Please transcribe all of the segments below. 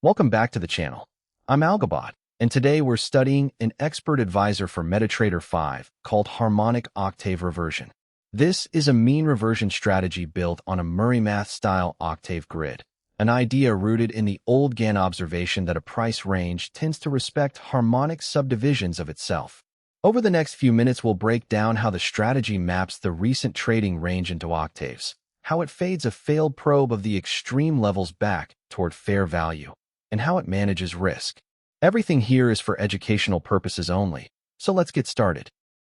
Welcome back to the channel. I'm Algabot, and today we're studying an expert advisor for MetaTrader 5 called Harmonic Octave Reversion. This is a mean reversion strategy built on a MinFrameAtr-style octave grid, an idea rooted in the old Gann observation that a price range tends to respect harmonic subdivisions of itself. Over the next few minutes, we'll break down how the strategy maps the recent trading range into octaves, how it fades a failed probe of the extreme levels back toward fair value, and how it manages risk. Everything here is for educational purposes only, so let's get started.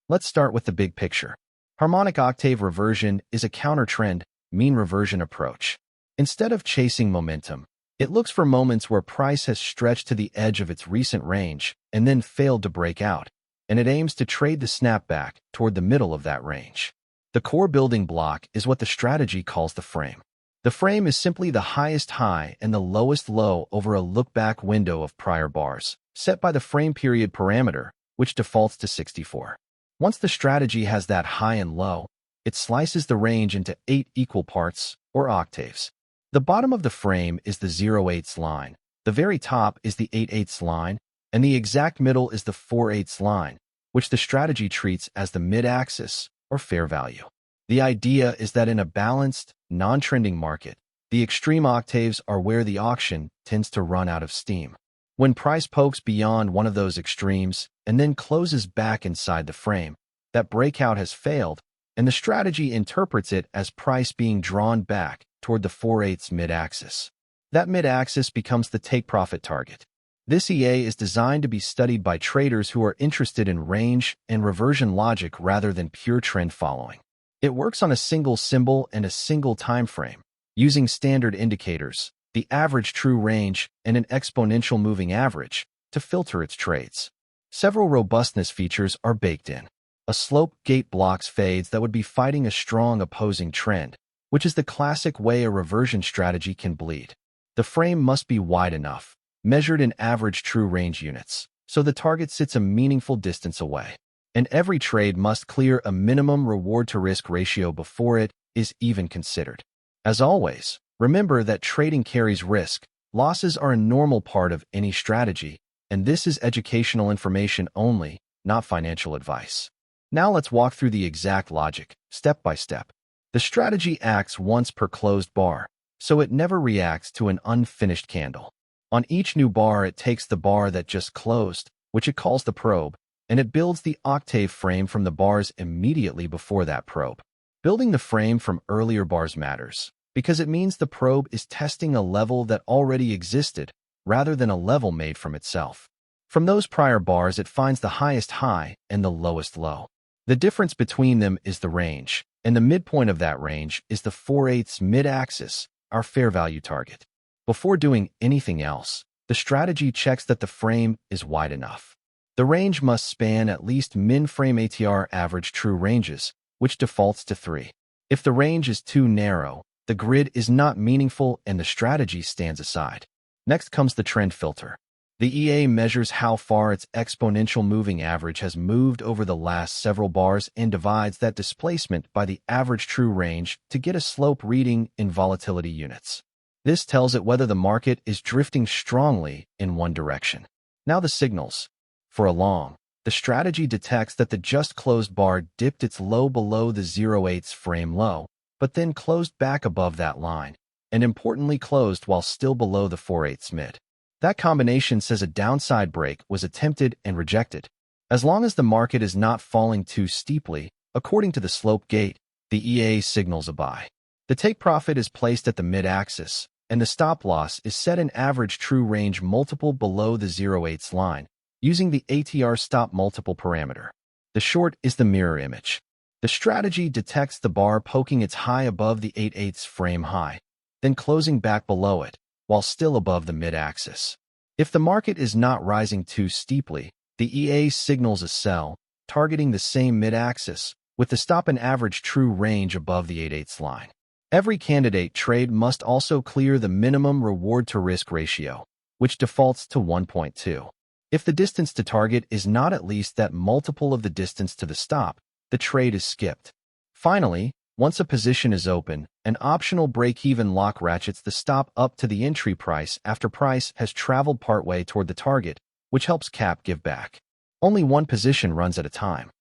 Let's start with the big picture. Harmonic Octave Reversion is a counter-trend, mean reversion approach. Instead of chasing momentum, it looks for moments where price has stretched to the edge of its recent range and then failed to break out, and it aims to trade the snapback toward the middle of that range. The core building block is what the strategy calls the frame. The frame is simply the highest high and the lowest low over a look-back window of prior bars, set by the FramePeriod parameter, which defaults to 64. Once the strategy has that high and low, it slices the range into 8 equal parts, or octaves. The bottom of the frame is the 0/8 line, the very top is the 8/8 line, and the exact middle is the 4/8 line, which the strategy treats as the mid-axis, or fair value. The idea is that in a balanced, non-trending market, the extreme octaves are where the auction tends to run out of steam. When price pokes beyond one of those extremes and then closes back inside the frame, that breakout has failed, and the strategy interprets it as price being drawn back toward the 4/8 mid-axis. That mid-axis becomes the take-profit target. This EA is designed to be studied by traders who are interested in range and reversion logic rather than pure trend following. It works on a single symbol and a single time frame, using standard indicators, the average true range, and an exponential moving average to filter its trades. Several robustness features are baked in. A slope gate blocks fades that would be fighting a strong opposing trend, which is the classic way a reversion strategy can bleed. The frame must be wide enough, measured in average true range units, so the target sits a meaningful distance away. And every trade must clear a minimum reward-to-risk ratio before it is even considered. As always, remember that trading carries risk. Losses are a normal part of any strategy, and this is educational information only, not financial advice. Now let's walk through the exact logic, step by step. The strategy acts once per closed bar, so it never reacts to an unfinished candle. On each new bar, it takes the bar that just closed, which it calls the probe, and it builds the octave frame from the bars immediately before that probe. Building the frame from earlier bars matters, because it means the probe is testing a level that already existed, rather than a level made from itself. From those prior bars, it finds the highest high and the lowest low. The difference between them is the range, and the midpoint of that range is the 4/8 mid-axis, our fair value target. Before doing anything else, the strategy checks that the frame is wide enough. The range must span at least MinFrameAtr average true ranges, which defaults to 3. If the range is too narrow, the grid is not meaningful and the strategy stands aside. Next comes the trend filter. The EA measures how far its exponential moving average has moved over the last several bars and divides that displacement by the average true range to get a slope reading in volatility units. This tells it whether the market is drifting strongly in one direction. Now the signals. For a long, the strategy detects that the just closed bar dipped its low below the 0/8 frame low, but then closed back above that line, and importantly closed while still below the 4/8 mid. That combination says a downside break was attempted and rejected. As long as the market is not falling too steeply, according to the slope gate, the EA signals a buy. The take profit is placed at the mid-axis, and the stop loss is set in average true range multiple below the 0/8 line, using the ATR stop multiple parameter. The short is the mirror image. The strategy detects the bar poking its high above the 8/8 frame high, then closing back below it, while still above the mid-axis. If the market is not rising too steeply, the EA signals a sell, targeting the same mid-axis, with the stop and average true range above the 8/8 line. Every candidate trade must also clear the minimum reward-to-risk ratio, which defaults to 1.2. If the distance to target is not at least that multiple of the distance to the stop, the trade is skipped. Finally, Once a position is open, an optional break-even lock ratchets the stop up to the entry price after price has traveled partway toward the target, which helps cap give back. Only one position runs at a time.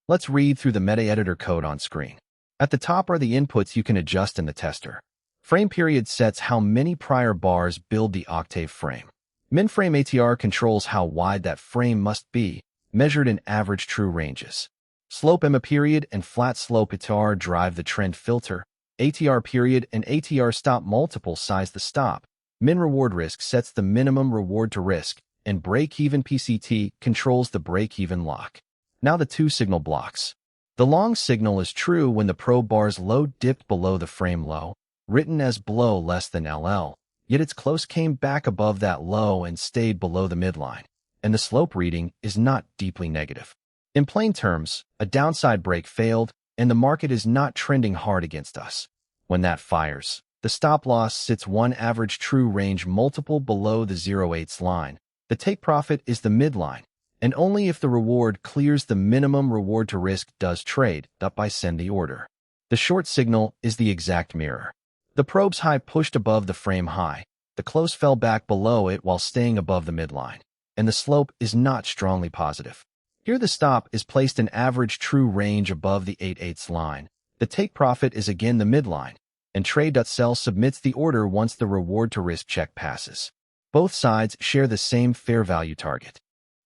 Let's read through the MetaEditor code on screen. At the top are the inputs you can adjust in the tester. FramePeriod sets how many prior bars build the octave frame. MinFrameAtr controls how wide that frame must be, measured in average true ranges. Slope MetaPeriod and flat slope ATR drive the trend filter. ATR period and ATR stop multiple size the stop. MinRewardRisk sets the minimum reward to risk, and break-even PCT controls the break-even lock. Now the two signal blocks. The long signal is true when the probe bar's low dipped below the frame low, written as below less than LL, yet its close came back above that low and stayed below the midline, and the slope reading is not deeply negative. In plain terms, a downside break failed, and the market is not trending hard against us. When that fires, the stop loss sits one average true range multiple below the 0.8 line. The take profit is the midline, and only if the reward clears the minimum reward to risk does trade up by send the order. The short signal is the exact mirror. The probe's high pushed above the frame high, the close fell back below it while staying above the midline, and the slope is not strongly positive. Here the stop is placed in average true range above the 0.8 line. The take profit is again the midline, and trade.sell submits the order once the reward to risk check passes. Both sides share the same fair value target.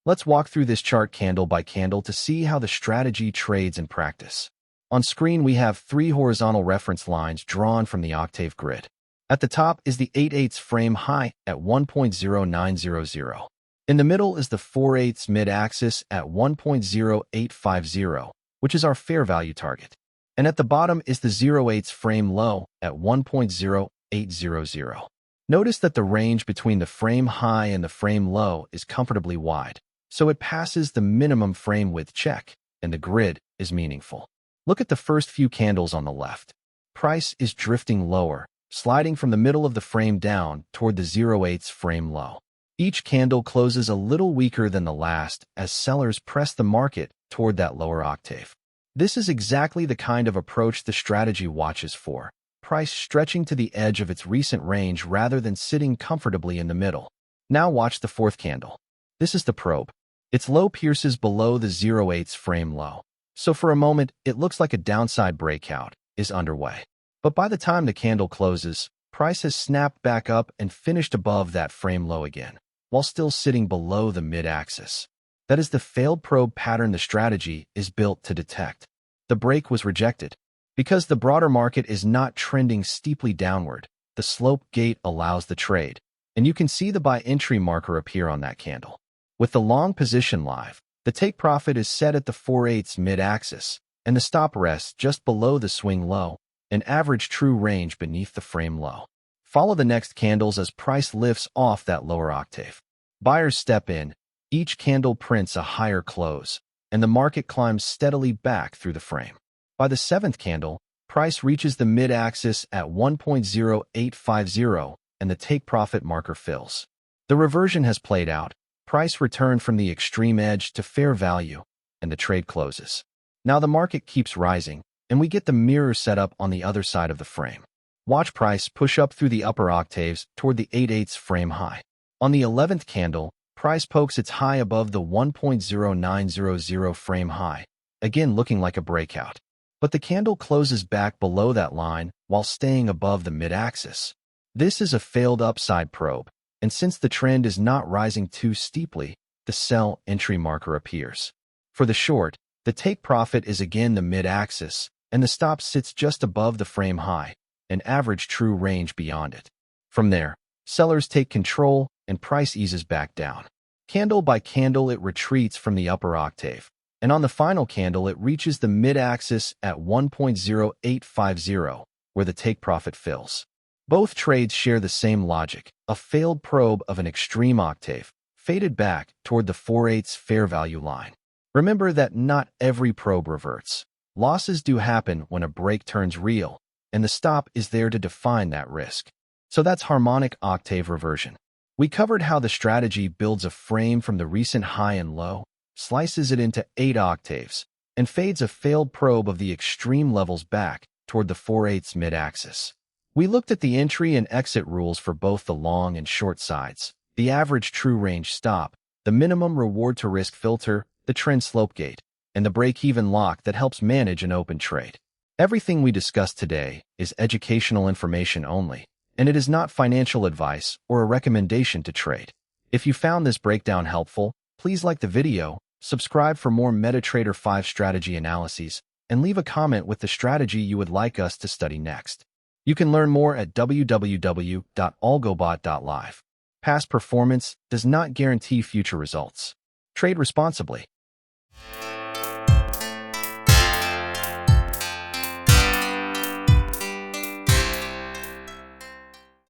Let's walk through this chart candle by candle to see how the strategy trades in practice. On screen we have three horizontal reference lines drawn from the octave grid. At the top is the 0.8 frame high at 1.0900. In the middle is the 4/8 mid-axis at 1.0850, which is our fair value target. And at the bottom is the 0.8 frame low at 1.0800. Notice that the range between the frame high and the frame low is comfortably wide, so it passes the minimum frame width check, and the grid is meaningful. Look at the first few candles on the left. Price is drifting lower, sliding from the middle of the frame down toward the 0.8 frame low. Each candle closes a little weaker than the last as sellers press the market toward that lower octave. This is exactly the kind of approach the strategy watches for, price stretching to the edge of its recent range rather than sitting comfortably in the middle. Now watch the fourth candle. This is the probe. Its low pierces below the 0.8 frame low. So for a moment, it looks like a downside breakout is underway. But by the time the candle closes, price has snapped back up and finished above that frame low again, while still sitting below the mid-axis. That is the failed probe pattern the strategy is built to detect. The break was rejected. Because the broader market is not trending steeply downward, the slope gate allows the trade, and you can see the buy entry marker appear on that candle. With the long position live, the take profit is set at the 4/8 mid-axis, and the stop rests just below the swing low, an average true range beneath the frame low. Follow the next candles as price lifts off that lower octave. Buyers step in, each candle prints a higher close, and the market climbs steadily back through the frame. By the seventh candle, price reaches the mid-axis at 1.0850, and the take profit marker fills. The reversion has played out. Price returned from the extreme edge to fair value, and the trade closes. Now the market keeps rising, and we get the mirror set up on the other side of the frame. Watch price push up through the upper octaves toward the 0.8 frame high. On the 11th candle, price pokes its high above the 1.0900 frame high, again looking like a breakout. But the candle closes back below that line while staying above the mid-axis. This is a failed upside probe, and since the trend is not rising too steeply, the sell entry marker appears. For the short, the take profit is again the mid-axis, and the stop sits just above the frame high, an average true range beyond it. From there, sellers take control and price eases back down. Candle by candle it retreats from the upper octave, and on the final candle it reaches the mid-axis at 1.0850, where the take profit fills. Both trades share the same logic, a failed probe of an extreme octave, faded back toward the 4/8 fair value line. Remember that not every probe reverts. Losses do happen when a break turns real, and the stop is there to define that risk. So that's harmonic octave reversion. We covered how the strategy builds a frame from the recent high and low, slices it into 8 octaves, and fades a failed probe of the extreme levels back toward the 4/8 mid-axis. We looked at the entry and exit rules for both the long and short sides, the average true range stop, the minimum reward to risk filter, the trend slope gate, and the break-even lock that helps manage an open trade. Everything we discussed today is educational information only, and it is not financial advice or a recommendation to trade. If you found this breakdown helpful, please like the video, subscribe for more MetaTrader 5 strategy analyses, and leave a comment with the strategy you would like us to study next. You can learn more at www.algobot.live. Past performance does not guarantee future results. Trade responsibly.